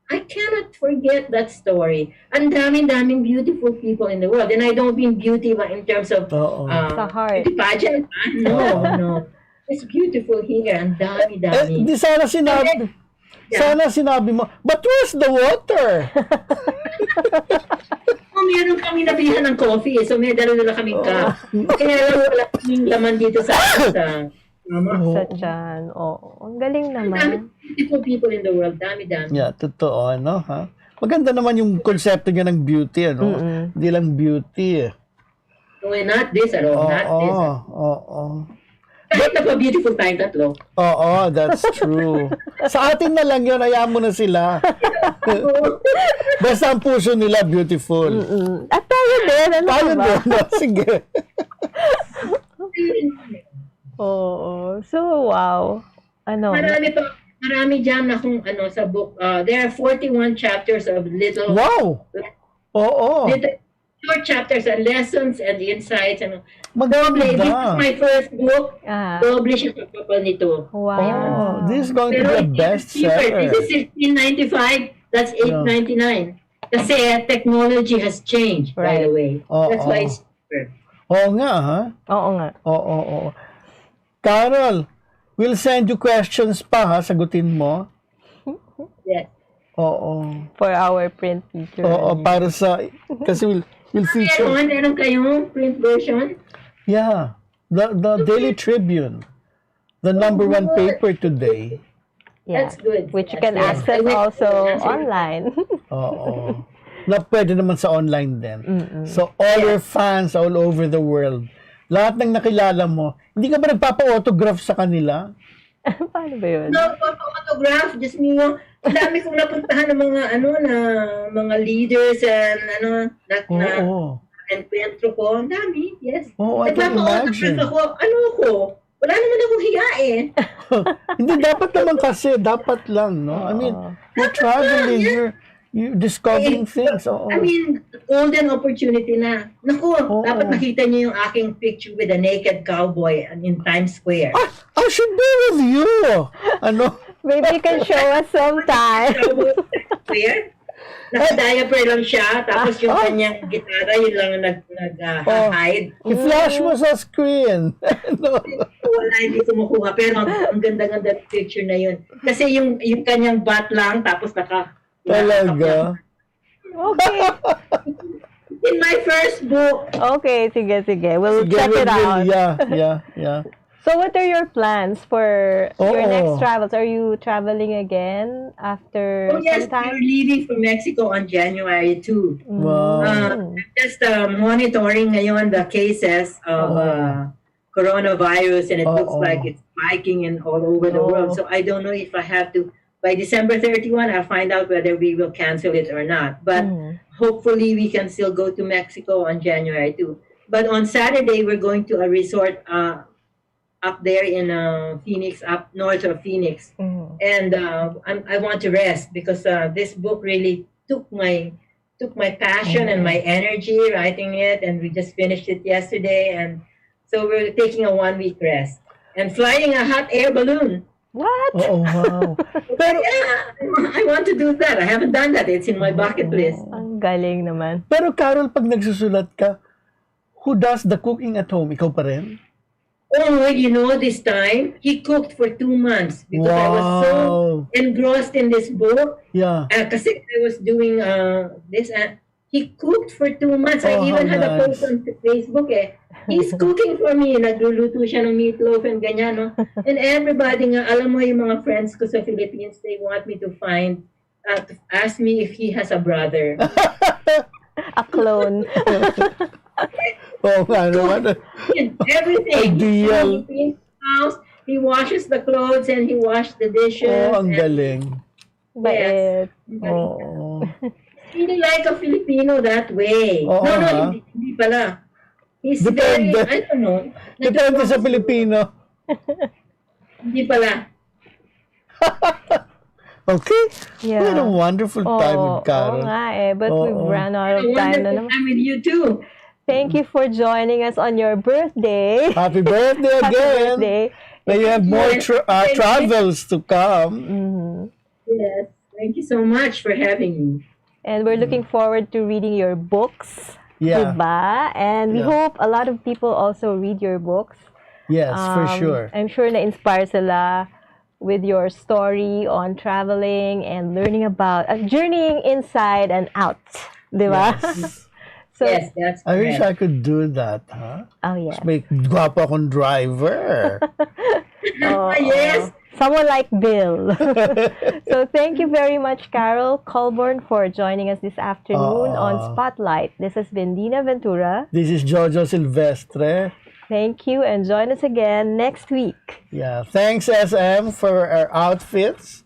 I cannot forget that story. Ang daming beautiful people in the world. And I don't mean beauty in terms of Sa heart. beauty pageant. No. It's beautiful here. Ang dami. Di sana sinabi mo, but where's the water? Meron kami nabihan ng coffee. So may dala kaming cup. Kaya lang wala kaming laman dito sa Sa tiyan. Oo. Ang galing naman. Beautiful people in the world. Dami. Yeah, totoo, ano, ha? Maganda naman yung konsepto niya ng beauty, ano? Hindi lang beauty, eh. No, not this at all. Not this. Oo. Kahit na pa beautiful tayong tatlo. Oo, that's true. Sa atin na lang yun, ayaw mo na sila. Basta ang puso nila beautiful. At tayo din. Ano Tayo ba? din, no? Sige. Oo. So, wow. Ano? Marami dyan na kung sa book. There are 41 chapters of little short chapters and lessons and insights. Maganda. This is my first book. Doble siya sa kapal nito. Wow. This is going to be a bestseller. This is 1695. That's 899. Kasi technology has changed, by the way. That's why it's cheaper. Oo nga, ha? Oo nga. Oo. Carol, we'll send you questions pa, ha? Sagutin mo. Yes. Oo. For our print feature. Oo, para sa... Kasi we'll feature... Meron kayong print version? Yeah. The Daily Tribune. The #1 paper today. Yeah. That's good. Which you can access also online. Oo. Na pwede naman sa online din. So, all your fans all over the world, lahat ng nakilala mo, hindi ka ba nagpapa-autograph sa kanila? Paano ba yun? No, photograph. Just me, ang dami kong napuntahan ng mga leaders and encuentro ko. Ang dami, yes. I can imagine. Ako? Wala naman akong hiya eh. Hindi, dapat naman kasi. Dapat lang, no? I mean, you're traveling, you're discovering things. I mean, golden opportunity na. Naku, dapat makita niyo yung aking picture with a naked cowboy in Times Square. I should be with you. Ano? Maybe you can show us sometime. Square? Naka-diaper lang siya, tapos yung kanyang gitara, yun lang nag-hide. I-flash mo sa screen. Wala, hindi kumukuha. Pero ang ganda-ganda picture na yun. Kasi yung kanyang bat lang, tapos Talaga? Okay. In my first book. Okay, sige. We'll check it out. Yeah. So what are your plans for your next travels? Are you traveling again after yes, some time? we're leaving for Mexico on January 2. Wow. I'm just monitoring ngayon the cases of coronavirus, and it looks like it's spiking all over the world. So I don't know if I have to. By December 31, I'll find out whether we will cancel it or not. But hopefully we can still go to Mexico on January 2. But on Saturday, we're going to a resort up there in Phoenix, up north of Phoenix. And I want to rest because this book really took my passion and my energy writing it. And we just finished it yesterday. And so we're taking a 1-week rest and flying a hot air balloon. What? Oh, wow. Pero I want to do that. I haven't done that. It's in my bucket list. Ang galing naman. Pero Carol, pag nagsusulat ka, who does the cooking at home? Ikaw pa rin? Oh, this time, he cooked for 2 months because I was so engrossed in this book. Yeah. Kasi I was doing this. He cooked for 2 months. I even had a post on Facebook eh. He's cooking for me. Nagluluto siya ng meatloaf and ganyan, no? And everybody nga, alam mo yung mga friends ko sa Philippines, they want me to to ask me if he has a brother. A clone. Everything. Ideal. He cleans the house, he washes the clothes, and he washes the dishes. Ang galing. Bait. really like a Filipino that way. Oo, No, ha? hindi pala. He's Depende. very, I don't know. Depende sa Pilipino. Hindi pala. Okay. Yeah. We had a wonderful time with Carol. Oo nga eh. But we've Oo. run out of A time na wonderful naman. time with you too. Thank you for joining us on your birthday. Happy birthday Happy again. birthday. May you have more travels to come. Yes. Thank you so much for having me. And we're looking forward to reading your books. Yeah. Diba? And we Yeah. hope a lot of people also read your books. Yes, for sure. I'm sure na-inspire sila with your story on traveling and learning about journeying inside and out. Diba? Yes. So, Yes, that's I wish I correct. could do that, huh? oh yeah. May gwapo akong driver. Yes. Someone like Bill. So thank you very much, Carol Colborn, for joining us this afternoon on Spotlight. This has been Dina Ventura. This is Jojo Silvestre. Thank you, and join us again next week. Yeah. Thanks, SM, for our outfits.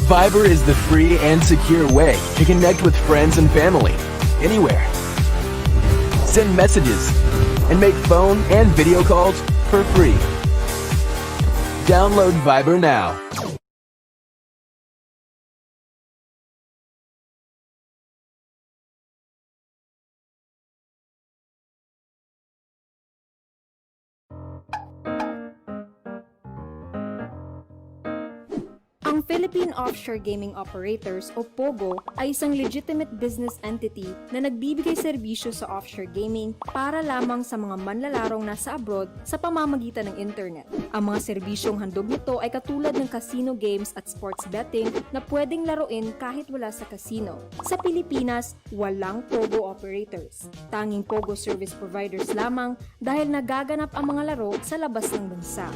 Viber is the free and secure way to connect with friends and family anywhere. Send messages and make phone and video calls for free. Download Viber now. Ang Philippine Offshore Gaming Operators o POGO ay isang legitimate business entity na nagbibigay serbisyo sa offshore gaming para lamang sa mga manlalarong nasa abroad sa pamamagitan ng internet. Ang mga serbisyong handog nito ay katulad ng casino games at sports betting na pwedeng laruin kahit wala sa casino. Sa Pilipinas, walang POGO operators. Tanging POGO service providers lamang dahil nagaganap ang mga laro sa labas ng bansa.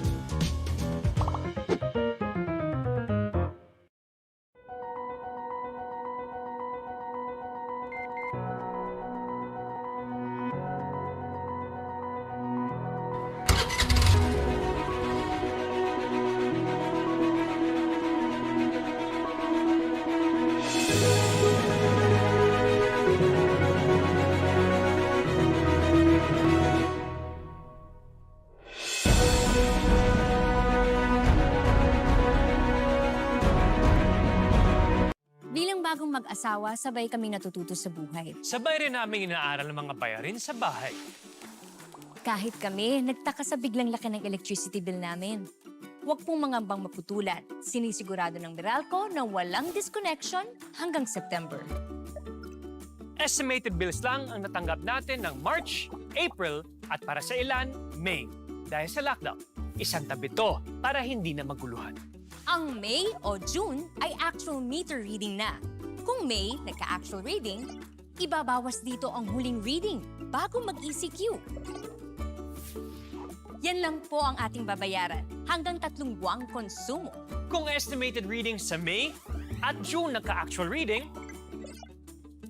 Bilang bagong mag-asawa, sabay kaming natututo sa buhay. Sabay rin namin inaaral ng mga bayarin sa bahay. Kahit kami, nagtaka sa biglang laki ng electricity bill namin. Huwag pong mangambang maputulan. Sinisigurado ng Meralco na walang disconnection hanggang September. Estimated bills lang ang natanggap natin ng March, April, at para sa ilan, May. Dahil sa lockdown, isang tabi to para hindi na maguluhan. Ang May o June ay actual meter reading na. Kung May, nagka-actual reading, ibabawas dito ang huling reading bago mag-ECQ. Yan lang po ang ating babayaran hanggang 3 buwang konsumo. Kung estimated reading sa May at June nagka-actual reading,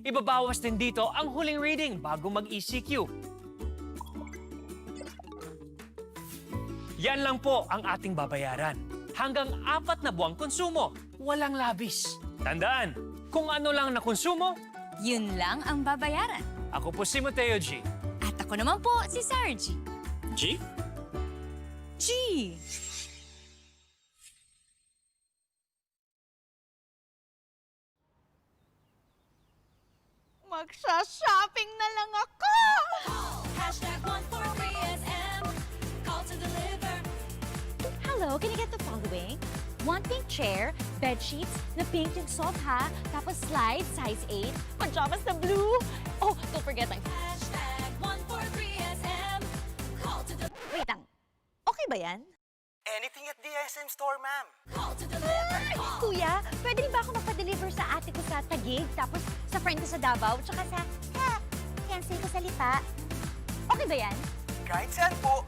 ibabawas din dito ang huling reading bago mag-ECQ. Yan lang po ang ating babayaran. Hanggang 4 na buwang konsumo, walang labis. Tandaan, kung ano lang na konsumo, Yun lang ang babayaran. ako po si Mateo G. At ako naman po si Sarah G. G? G! Magsha-shopping na lang ako! #143SM. Call to deliver. Hello, can I get the following? One pink chair, bed sheets na pink yung sofa, tapos slide, size 8, pajamas na blue. Oh, don't forget ang hashtag 143SM. Call to the... Wait lang, okay ba yan? Anything at the SM store, ma'am. Call to deliver. Kuya, pwede rin ba ako magpa-deliver sa ate ko sa Taguig, tapos sa friend ko sa Davao, tsaka sa, can't say ko sa Lipa? Okay ba yan? Kahit saan po,